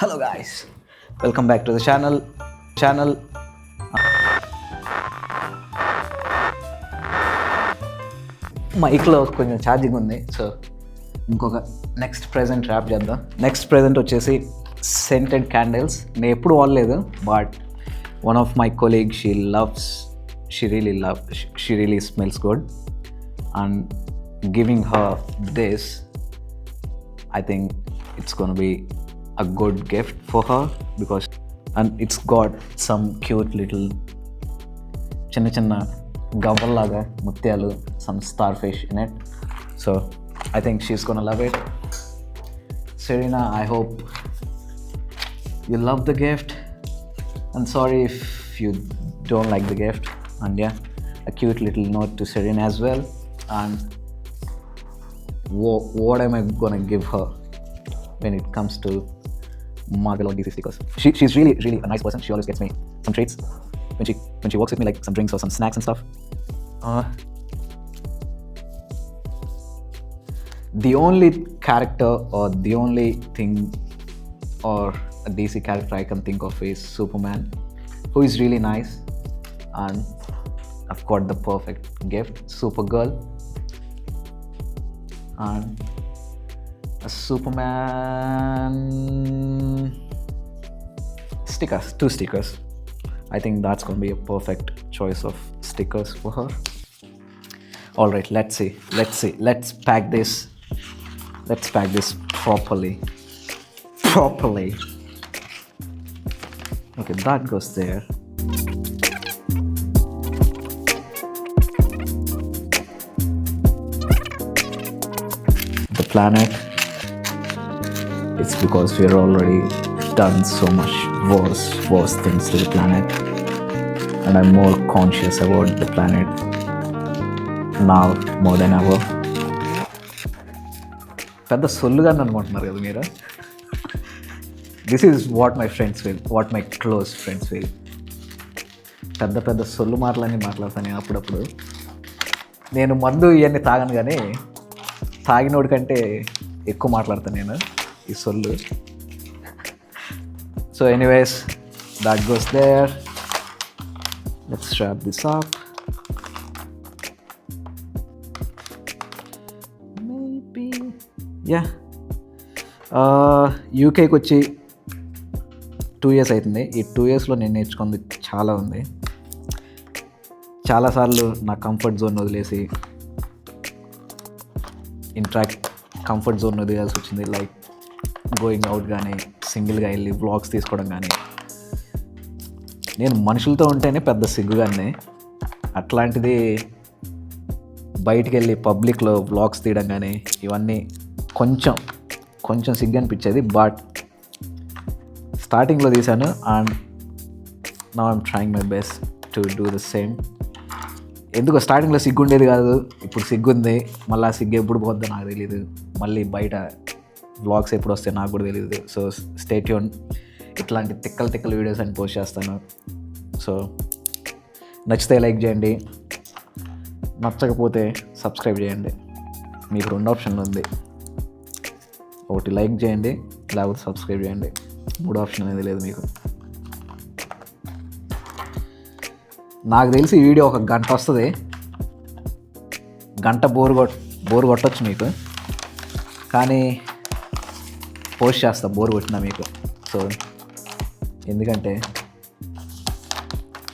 Hello guys, welcome back to the channel. మైక్లో కొంచెం charging ఉంది, సో ఇంకొక నెక్స్ట్ ప్రెజెంట్ ర్యాప్ చేద్దాం. నెక్స్ట్ ప్రెజెంట్ వచ్చేసి సెంటెడ్ క్యాండిల్స్. నేను ఎప్పుడు వాడలేదు, but one of my colleague she really smells good and giving her this, I think it's gonna be a good gift for her because and it's got some cute little చిన్న గవ్వల్లాగా ముత్యాలు, some starfish in it, so I think she's gonna love it. Serena, I hope you love the gift and sorry if you don't like the gift. And yeah, a cute little note to Serena as well. And what am I gonna give her when it comes to Marvel DC stickers? She's really a nice person. She always gets me some treats when she works with me, like some drinks or some snacks and stuff. The only character or the only thing or a DC character I can think of is Superman, who is really nice, and I've got the perfect gift, Supergirl, and a Superman stickers, 2 stickers. I think that's going to be a perfect choice of stickers for her. All right, let's see. Let's pack this properly. Okay, that goes there. The planet, it's because we're already done so much worse things to the planet, and I'm more conscious about the planet now more than ever. పెద్ద సొల్లుగా అనుకుంటున్నారు కదా మీరు. This is what my friends feel, what my close friends feel. పెద్ద సొల్లు మాటలన్నీ మాట్లాడతాను నేను అప్పుడప్పుడు. నేను మందు ఇవన్నీ తాగను, కానీ తాగినోడి కంటే ఎక్కువ మాట్లాడతాను నేను ఈ సొల్లు. So anyways, that goes there. Let's wrap this up. Maybe yeah, యూకేకి వచ్చి 2 years అవుతుంది. ఈ 2 yearsలో నేను నేర్చుకుంది చాలా ఉంది. చాలాసార్లు నా కంఫర్ట్ జోన్ వదిలేసి కంఫర్ట్ జోన్ వదిలేయాల్సి వచ్చింది. లైక్ గోయింగ్ అవుట్ కానీ, సింగిల్గా వెళ్ళి వ్లాగ్స్ తీసుకోవడం కానీ. నేను మనుషులతో ఉంటేనే పెద్ద సిగ్గుగానే, అట్లాంటిది బయటికి వెళ్ళి పబ్లిక్లో వ్లాగ్స్ తీయడం కానీ ఇవన్నీ కొంచెం సిగ్గు అనిపించేది. బట్ స్టార్టింగ్లో తీశాను and now I'm trying my best to do the same. ఎందుకో స్టార్టింగ్లో సిగ్గు ఉండేది కాదు, ఇప్పుడు సిగ్గుంది. మళ్ళీ ఆ సిగ్గు ఎప్పుడు పోద్దో నాకు తెలియదు, మళ్ళీ బయట వ్లాగ్స్ ఎప్పుడు వస్తాయి నాకు కూడా తెలియదు. సో స్టే ట్యూన్, ఇట్లాంటి తిక్కల వీడియోస్ అని పోస్ట్ చేస్తాను. సో నచ్చితే లైక్ చేయండి, నచ్చకపోతే సబ్స్క్రైబ్ చేయండి. మీకు 2 ఆప్షన్లు ఉంది, ఒకటి లైక్ చేయండి, లేకపోతే సబ్స్క్రైబ్ చేయండి. 3 ఆప్షన్ అనేది లేదు మీకు. నాకు తెలిసి ఈ వీడియో 1 గంట వస్తుంది. గంట బోర్ కొట్టచ్చు మీకు, కానీ పోస్ట్ చేస్తా బోర్ కొట్టినా మీకు. సో ఎందుకంటే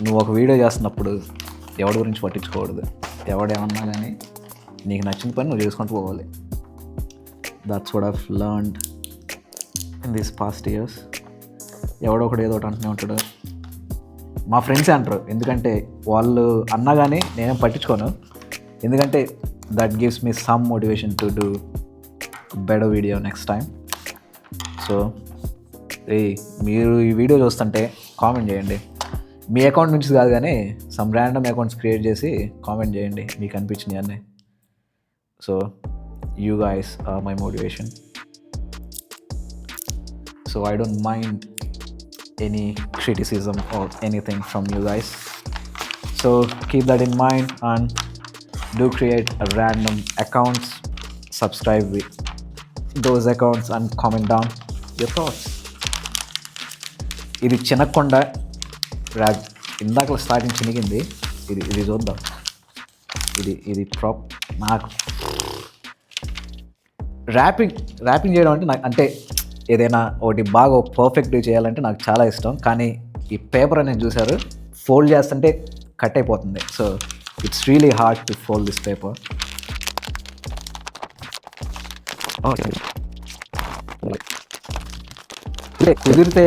నువ్వు ఒక వీడియో చేస్తున్నప్పుడు ఎవడి గురించి పట్టించుకోకూడదు. ఎవడేమన్నా కానీ నీకు నచ్చిన పని నువ్వు చేసుకుంటూ పోవాలి. That's what I've learned in these past years. ఎవడో ఒకటి ఏదో ఒకటి అంటూనే ఉంటాడు. మా ఫ్రెండ్సే అంటారు, ఎందుకంటే వాళ్ళు అన్నా కానీ నేనేం పట్టించుకోను. ఎందుకంటే that gives me some motivation to do better video next time. So మీరు ఈ వీడియో చూస్తుంటే కామెంట్ చేయండి. మీ అకౌంట్ నుంచి కాదు కానీ సమ్ ర్యాండమ్ అకౌంట్స్ క్రియేట్ చేసి కామెంట్ చేయండి మీకు అనిపించినవి అన్నీ. So you guys are my motivation. So I don't mind any criticism or anything from you guys, so keep that in mind and do create a random accounts, subscribe with those accounts and comment down your thoughts. ఇది చినక్కుండా rap ఇందాక starting చినిగింది. ఇది చూద్దాం. ఇది నాకు wrapping చేయడం అంటే నాకు అంటే ఏదైనా ఒకటి బాగా పర్ఫెక్ట్గా చేయాలంటే నాకు చాలా ఇష్టం. కానీ ఈ పేపర్ అనేది చూసారు, ఫోల్డ్ చేస్తుంటే కట్ అయిపోతుంది. So it's really hard to fold this paper. కుదిరితే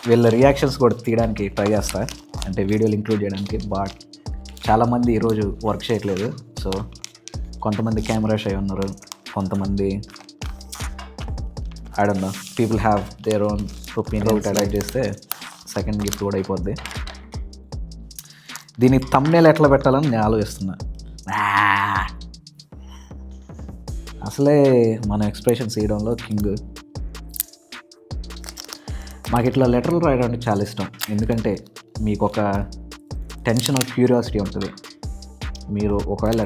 వీళ్ళ రియాక్షన్స్ కూడా తీయడానికి ట్రై చేస్తా, అంటే వీడియోలు ఇంక్లూడ్ చేయడానికి. బట్ చాలామంది ఈరోజు వర్క్ చేయట్లేదు. సో కొంతమంది కెమెరా షై ఉన్నారు, కొంతమంది I don't know, people have their own opinion. Attack చేస్తే సెకండ్ గిఫ్ట్ కూడా అయిపోద్ది. దీని థంబ్నెయిల్ ఎట్లా పెట్టాలని నేను ఆలోచిస్తున్నా. అసలే మన ఎక్స్ప్రెషన్స్ ఇవ్వడంలో కింగ్. మాకు ఇట్లా లెటర్లు రాయడం అంటే చాలా ఇష్టం, ఎందుకంటే మీకు ఒక టెన్షన్ ఆఫ్ క్యూరియాసిటీ ఉంటుంది. మీరు ఒకవేళ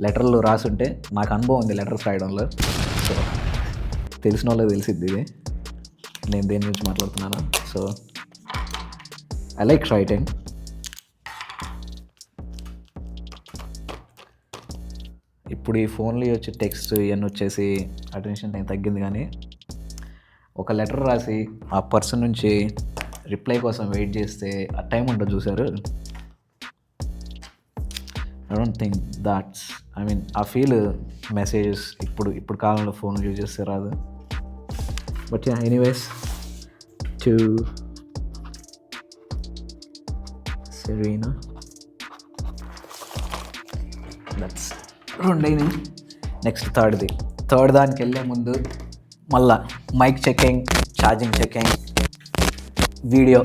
లెటర్లు రాసుంటే, నాకు అనుభవం ఉంది లెటర్స్ రాయడంలో. సో తెలిసిన వాళ్ళకి తెలిసిద్ది ఇది నేను దేని గురించి మాట్లాడుతున్నాను. So I like writing. ఇప్పుడు ఈ ఫోన్లో వచ్చి టెక్స్ట్ ఇవన్నీ వచ్చేసి అటెన్షన్ టైం తగ్గింది. కానీ ఒక లెటర్ రాసి ఆ పర్సన్ నుంచి రిప్లై కోసం వెయిట్ చేస్తే ఆ టైం ఉంటుంది చూసారు. I don't think that's a feel messages ఇప్పుడు కాలంలో ఫోన్ యూజ్ చేస్తే రాదు. But yeah, anyways, to Serena, that's రెండైనాయి. నెక్స్ట్ థర్డ్ దానికి వెళ్ళే ముందు మళ్ళా mike checking, charging checking, video